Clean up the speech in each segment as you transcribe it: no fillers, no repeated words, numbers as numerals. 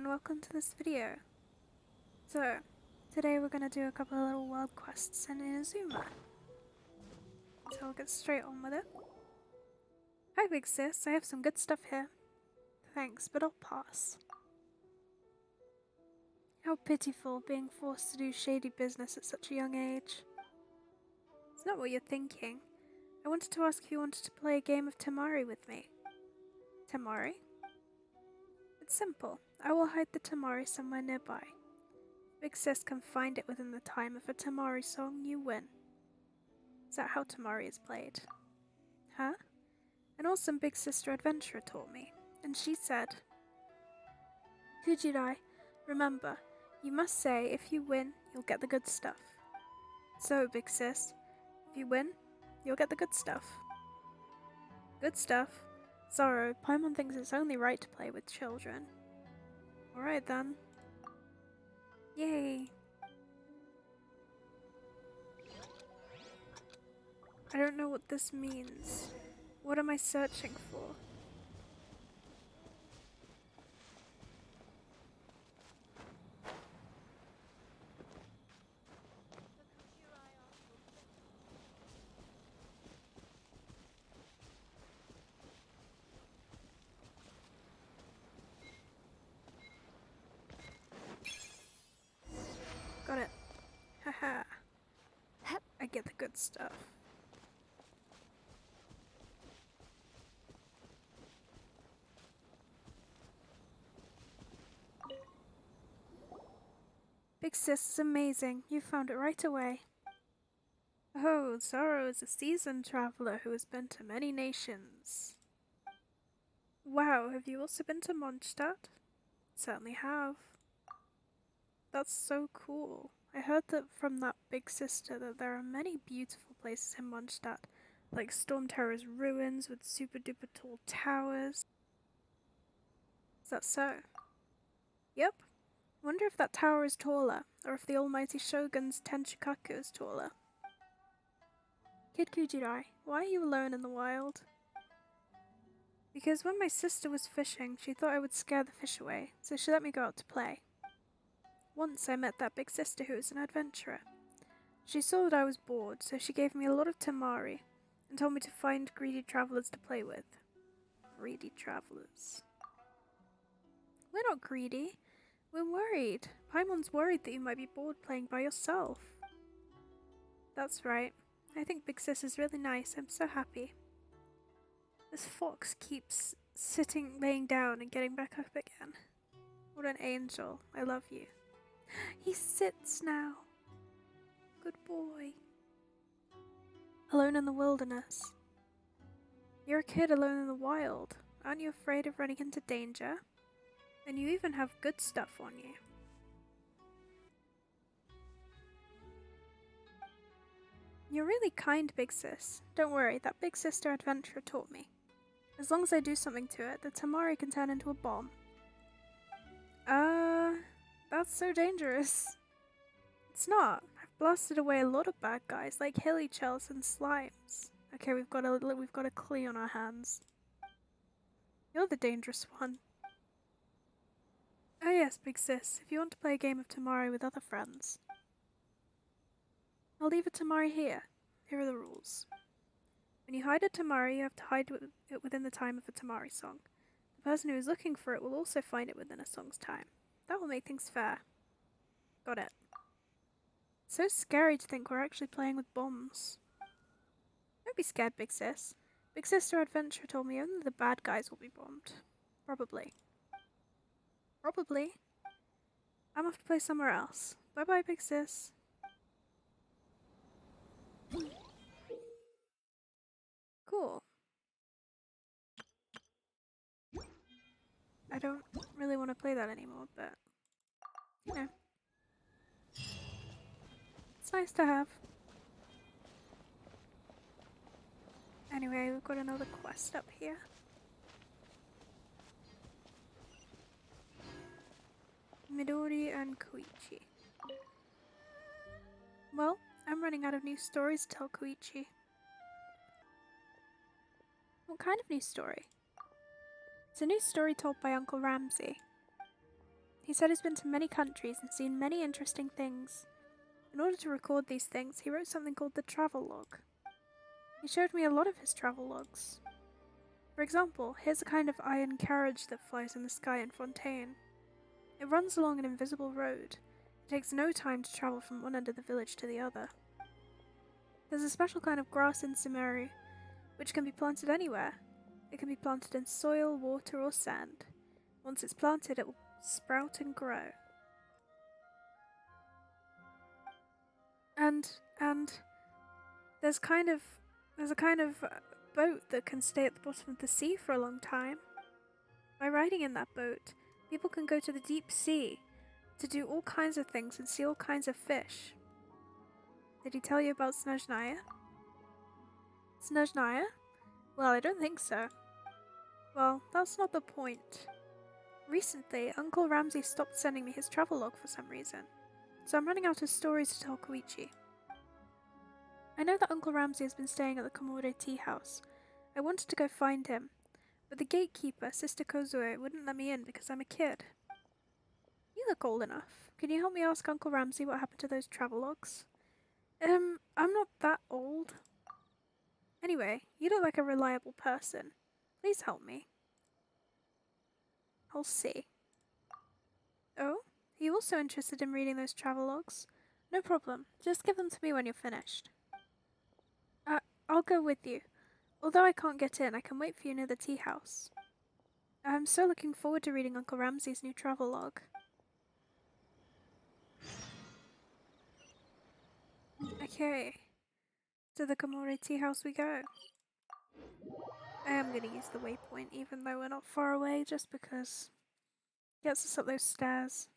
and welcome to this video. So, today we're going to do a couple of little world quests in Inazuma. So I'll get straight on with it. Hi Big Sis, I have some good stuff here. Thanks, but I'll pass. How pitiful being forced to do shady business at such a young age. It's not what you're thinking. I wanted to ask if you wanted to play a game of temari with me. Temari? It's simple. I will hide the temari somewhere nearby. Big Sis can find it within the time of a temari song, you win. Is that how temari is played? Huh? An awesome big sister adventurer taught me, and she said, Kujirai, remember, you must say if you win, you'll get the good stuff. So, big sis, if you win, you'll get the good stuff. Good stuff? Zoro, Paimon thinks it's only right to play with children. Alright then. Yay! I don't know what this means. What am I searching for? Got it. Haha. I get the good stuff. Big sis is amazing. You found it right away. Oh, Zoro is a seasoned traveler who has been to many nations. Wow, have you also been to Mondstadt? Certainly have. That's so cool. I heard that from that big sister that there are many beautiful places in Mondstadt, like Storm Terror's ruins with super duper tall towers. Is that so? Yep. Wonder if that tower is taller, or if the almighty Shogun's Tenchikaku is taller. Kid Kujirai, why are you alone in the wild? Because when my sister was fishing, she thought I would scare the fish away, so she let me go out to play. Once I met that big sister who was an adventurer. She saw that I was bored, so she gave me a lot of temari, and told me to find greedy travelers to play with. Greedy travelers. We're not greedy. We're worried. Paimon's worried that you might be bored playing by yourself. That's right. I think Big Sis is really nice. I'm so happy. This fox keeps laying down and getting back up again. What an angel. I love you. He sits now. Good boy. Alone in the wilderness. You're a kid alone in the wild. Aren't you afraid of running into danger? And you even have good stuff on you. You're really kind, Big Sis. Don't worry, that Big Sister adventurer taught me. As long as I do something to it, the temari can turn into a bomb. That's so dangerous. It's not. I've blasted away a lot of bad guys, like hilly shells and slimes. Okay, we've got a Klee on our hands. You're the dangerous one. Oh yes, Big Sis, if you want to play a game of temari with other friends. I'll leave a temari here. Here are the rules. When you hide a temari, you have to hide it within the time of a temari song. The person who is looking for it will also find it within a song's time. That will make things fair. Got it. It's so scary to think we're actually playing with bombs. Don't be scared, Big Sis. Big Sister Adventure told me only the bad guys will be bombed. Probably. Probably. I'm off to play somewhere else. Bye bye, Big Sis. Cool. I don't really want to play that anymore, but you know. It's nice to have. Anyway, we've got another quest up here. Midori and Koichi. Well, I'm running out of new stories to tell Koichi. What kind of new story? It's a new story told by Uncle Ramsey. He said he's been to many countries and seen many interesting things. In order to record these things, he wrote something called the travel log. He showed me a lot of his travel logs. For example, here's a kind of iron carriage that flies in the sky in Fontaine. It runs along an invisible road. It takes no time to travel from one end of the village to the other. There's a special kind of grass in temari, which can be planted anywhere. It can be planted in soil, water, or sand. Once it's planted, it will sprout and grow. And there's a kind of boat that can stay at the bottom of the sea for a long time. By riding in that boat, people can go to the deep sea to do all kinds of things and see all kinds of fish. Did he tell you about Snezhnaya? Snezhnaya? Well, I don't think so. Well, that's not the point. Recently, Uncle Ramsay stopped sending me his travelogue for some reason, so I'm running out of stories to tell Koichi. I know that Uncle Ramsay has been staying at the Komore tea house. I wanted to go find him, but the gatekeeper, Sister Kozue, wouldn't let me in because I'm a kid. You look old enough. Can you help me ask Uncle Ramsay what happened to those travelogues? I'm not that old. Anyway, you look like a reliable person. Please help me. I'll see. Oh? Are you also interested in reading those travelogues? No problem. Just give them to me when you're finished. I'll go with you. Although I can't get in, I can wait for you near the tea house. I'm so looking forward to reading Uncle Ramsay's new travelogue. Okay. To the Komore tea house we go. I am going to use the waypoint even though we're not far away just because it gets us up those stairs.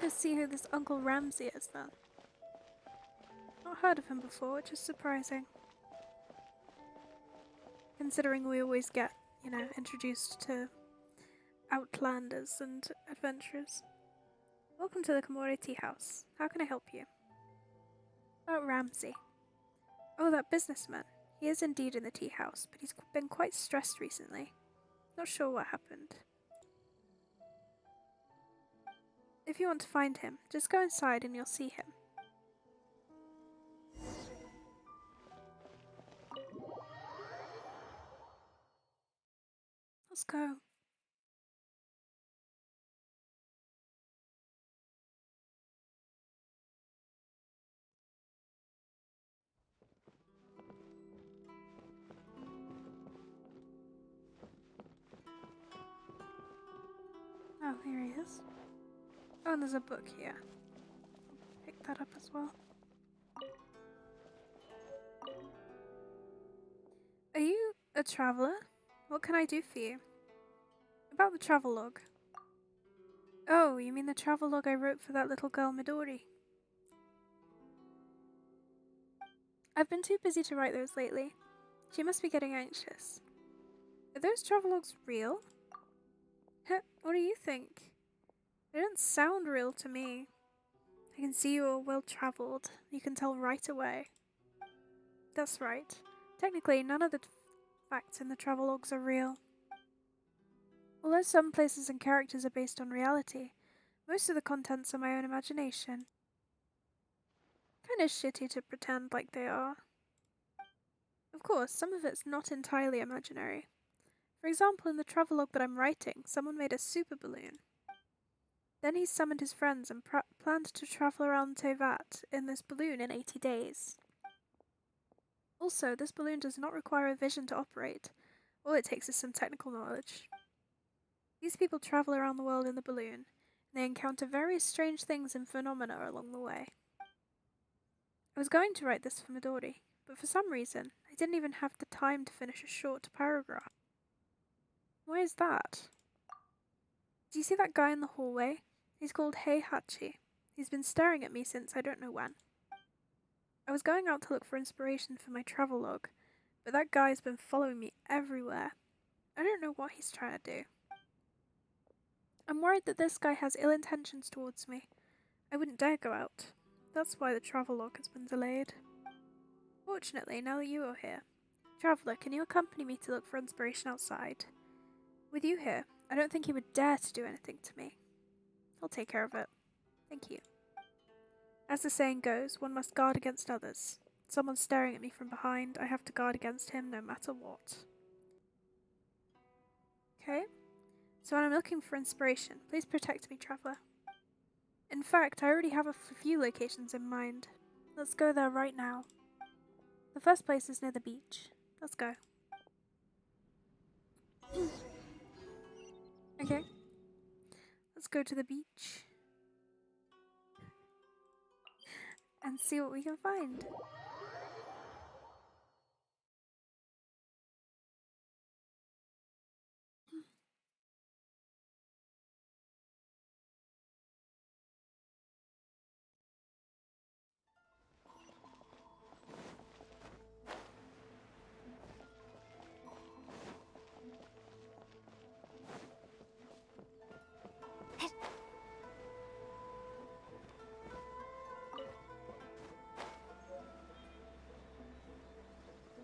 Let's see who this Uncle Ramsay is then. Not heard of him before, which is surprising. Considering we always get, introduced to outlanders and adventurers. Welcome to the Komore tea house. How can I help you? About Ramsay. Oh, that businessman. He is indeed in the tea house, but he's been quite stressed recently. Not sure what happened. If you want to find him, just go inside and you'll see him. Let's go. Oh, here he is. Oh, and there's a book here. Pick that up as well. Are you a traveller? What can I do for you? About the travelogue. Oh, you mean the travelogue I wrote for that little girl Midori? I've been too busy to write those lately. She must be getting anxious. Are those travelogues real? What do you think? They don't sound real to me. I can see you're well travelled. You can tell right away. That's right. Technically, none of the facts in the travelogues are real. Although some places and characters are based on reality, most of the contents are my own imagination. Kinda shitty to pretend like they are. Of course, some of it's not entirely imaginary. For example, in the travelogue that I'm writing, someone made a super balloon. Then he summoned his friends and planned to travel around Tevat in this balloon in 80 days. Also, this balloon does not require a vision to operate. All it takes is some technical knowledge. These people travel around the world in the balloon, and they encounter various strange things and phenomena along the way. I was going to write this for Midori, but for some reason, I didn't even have the time to finish a short paragraph. Why is that? Do you see that guy in the hallway? He's called Heihachi. He's been staring at me since I don't know when. I was going out to look for inspiration for my travelogue, but that guy's been following me everywhere. I don't know what he's trying to do. I'm worried that this guy has ill intentions towards me. I wouldn't dare go out. That's why the travelogue has been delayed. Fortunately, now that you are here, Traveller, can you accompany me to look for inspiration outside? With you here, I don't think he would dare to do anything to me. I'll take care of it. Thank you. As the saying goes, one must guard against others. Someone staring at me from behind, I have to guard against him no matter what. Okay. So when I'm looking for inspiration, please protect me, Traveller. In fact, I already have a few locations in mind. Let's go there right now. The first place is near the beach. Let's go. Okay. Let's go to the beach and see what we can find.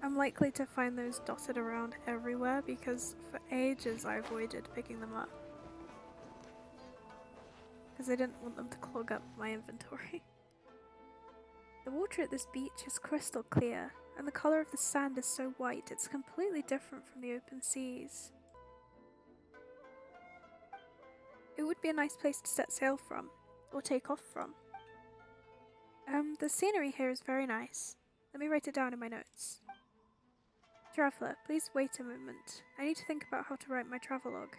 I'm likely to find those dotted around everywhere because for ages I avoided picking them up. Because I didn't want them to clog up my inventory. The water at this beach is crystal clear, and the colour of the sand is so white it's completely different from the open seas. It would be a nice place to set sail from, or take off from. The scenery here is very nice. Let me write it down in my notes. Traveller, please wait a moment. I need to think about how to write my travelogue.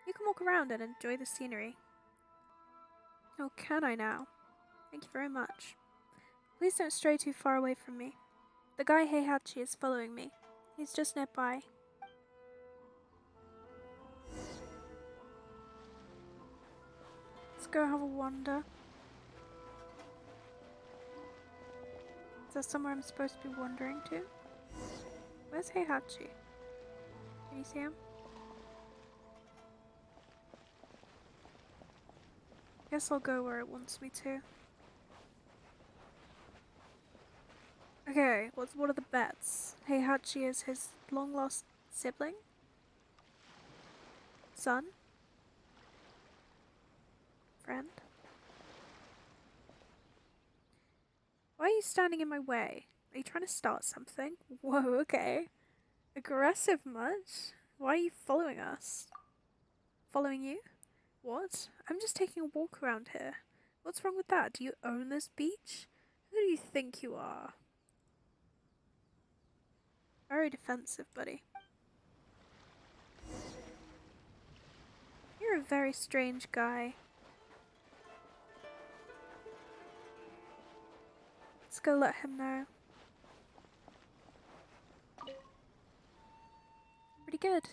You can walk around and enjoy the scenery. Oh, can I now? Thank you very much. Please don't stray too far away from me. The guy Heihachi is following me. He's just nearby. Let's go have a wander. Is there somewhere I'm supposed to be wandering to? Where's Heihachi? Can you see him? Guess I'll go where it wants me to. Okay, what are the bets? Heihachi is his long-lost sibling? Son? Friend? Why are you standing in my way? Are you trying to start something? Whoa, okay. Aggressive much? Why are you following us? Following you? What? I'm just taking a walk around here. What's wrong with that? Do you own this beach? Who do you think you are? Very defensive, buddy. You're a very strange guy. Let's go let him know. Pretty good.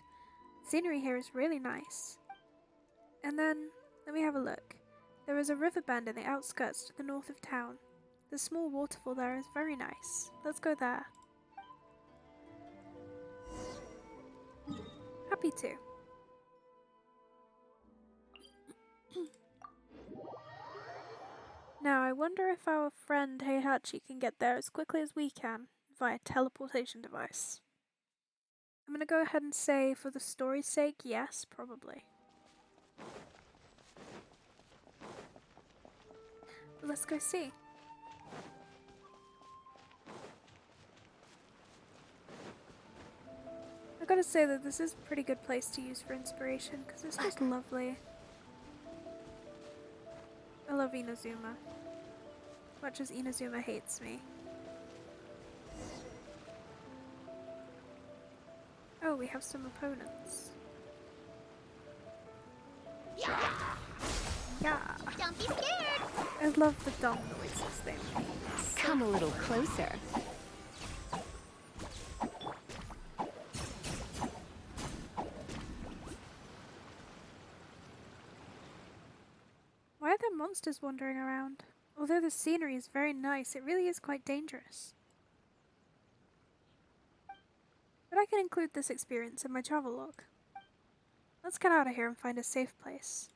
Scenery here is really nice. And then, let me have a look. There is a river bend in the outskirts to the north of town. The small waterfall there is very nice. Let's go there. Happy to. Now, I wonder if our friend Heihachi can get there as quickly as we can via teleportation device. I'm gonna go ahead and say, for the story's sake, yes, probably. But let's go see. I gotta say that this is a pretty good place to use for inspiration because it's just lovely. I love Inazuma. Much as Inazuma hates me. Oh, we have some opponents. Yeah! Don't be scared! I love the dumb noises they make. Come a little closer. Why are there monsters wandering around? Although the scenery is very nice, it really is quite dangerous. But I can include this experience in my travelogue. Let's get out of here and find a safe place.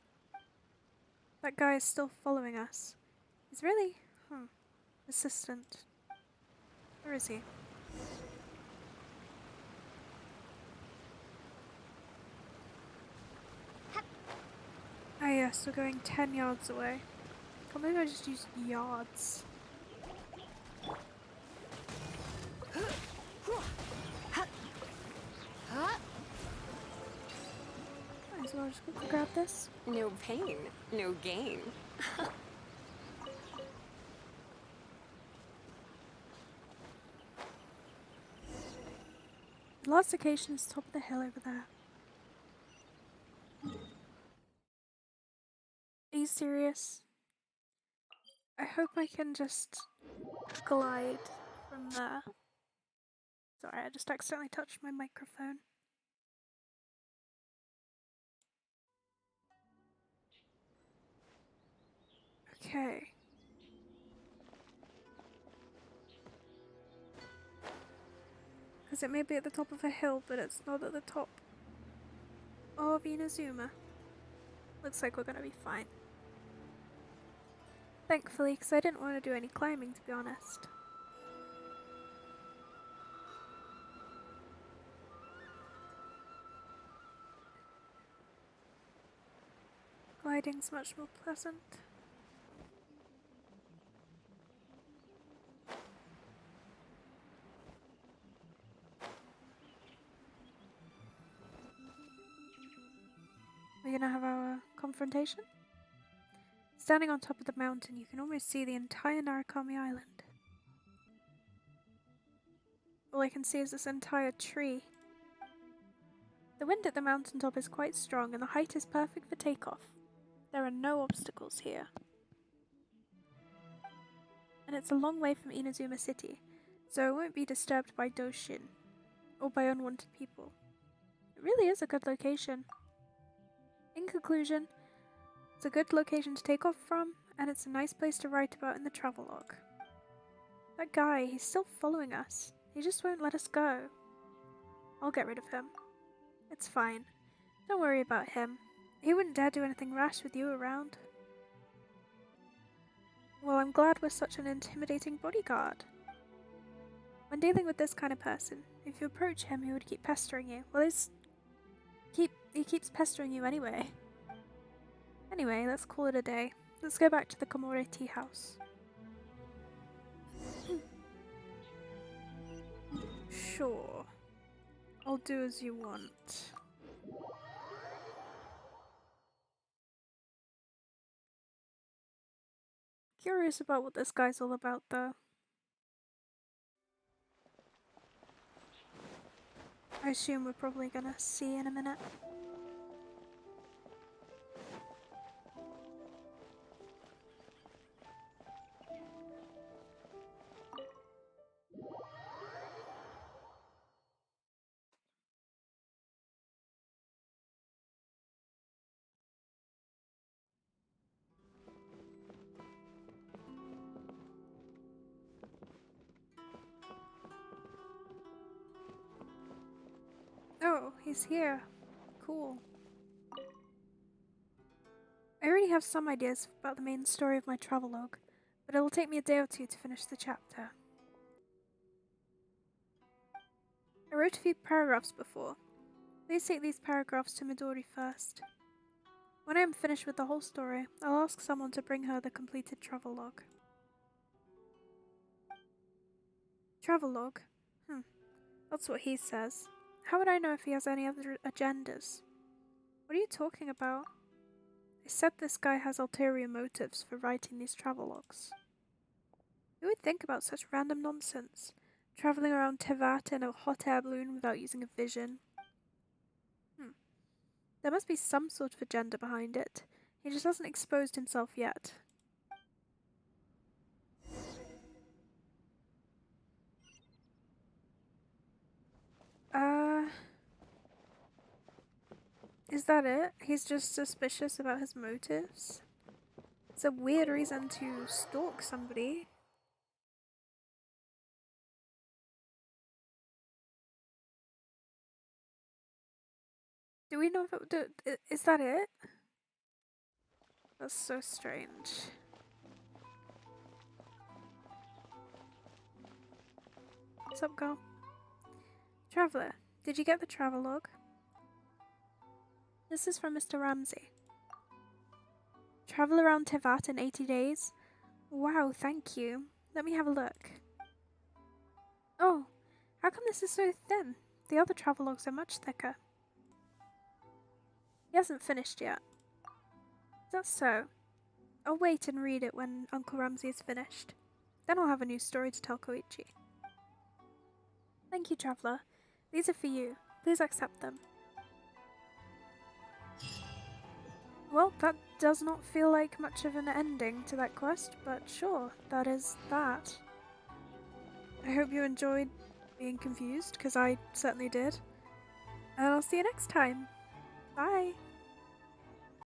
That guy is still following us. He's really, persistent. Where is he? Oh yes, we're going 10 yards away. Or maybe I just use yards. Might as well just quickly grab this. No pain, no gain. The last location is top of the hill over there. Are you serious? I hope I can just glide from there. Sorry, I just accidentally touched my microphone. Okay. Because it may be at the top of a hill, but it's not at the top of Inazuma. Looks like we're gonna be fine. Thankfully, because I didn't want to do any climbing, to be honest. Gliding's much more pleasant. We're gonna have our confrontation. Standing on top of the mountain, you can almost see the entire Narukami Island. All I can see is this entire tree. The wind at the mountaintop is quite strong and the height is perfect for takeoff. There are no obstacles here. And it's a long way from Inazuma City, so it won't be disturbed by Doshin, or by unwanted people. It really is a good location. In conclusion, it's a good location to take off from, and it's a nice place to write about in the travelogue. That guy, he's still following us. He just won't let us go. I'll get rid of him. It's fine. Don't worry about him. He wouldn't dare do anything rash with you around. Well, I'm glad we're such an intimidating bodyguard. When dealing with this kind of person, if you approach him, he would keep pestering you. Well, he keeps pestering you anyway. Anyway, let's call it a day. Let's go back to the Komore tea house. Sure. I'll do as you want. Curious about what this guy's all about, though. I assume we're probably gonna see in a minute. Oh, he's here. Cool. I already have some ideas about the main story of my travelogue, but it'll take me a day or two to finish the chapter. I wrote a few paragraphs before. Please take these paragraphs to Midori first. When I am finished with the whole story, I'll ask someone to bring her the completed travelogue. Travelogue? That's what he says. How would I know if he has any other agendas? What are you talking about? I said this guy has ulterior motives for writing these travelogues. Who would think about such random nonsense? Traveling around Tevata in a hot air balloon without using a vision. There must be some sort of agenda behind it. He just hasn't exposed himself yet. Is that it? He's just suspicious about his motives? It's a weird reason to stalk somebody. Do we know if is that it? That's so strange. What's up, girl? Traveller, did you get the travelogue? This is from Mr. Ramsey. Travel around Tevat in 80 days? Wow, thank you. Let me have a look. Oh, how come this is so thin? The other travelogues are much thicker. He hasn't finished yet. Is that so? I'll wait and read it when Uncle Ramsay is finished. Then I'll have a new story to tell Koichi. Thank you, Traveller. These are for you. Please accept them. Well, that does not feel like much of an ending to that quest, but sure, that is that. I hope you enjoyed being confused, because I certainly did. And I'll see you next time. Bye!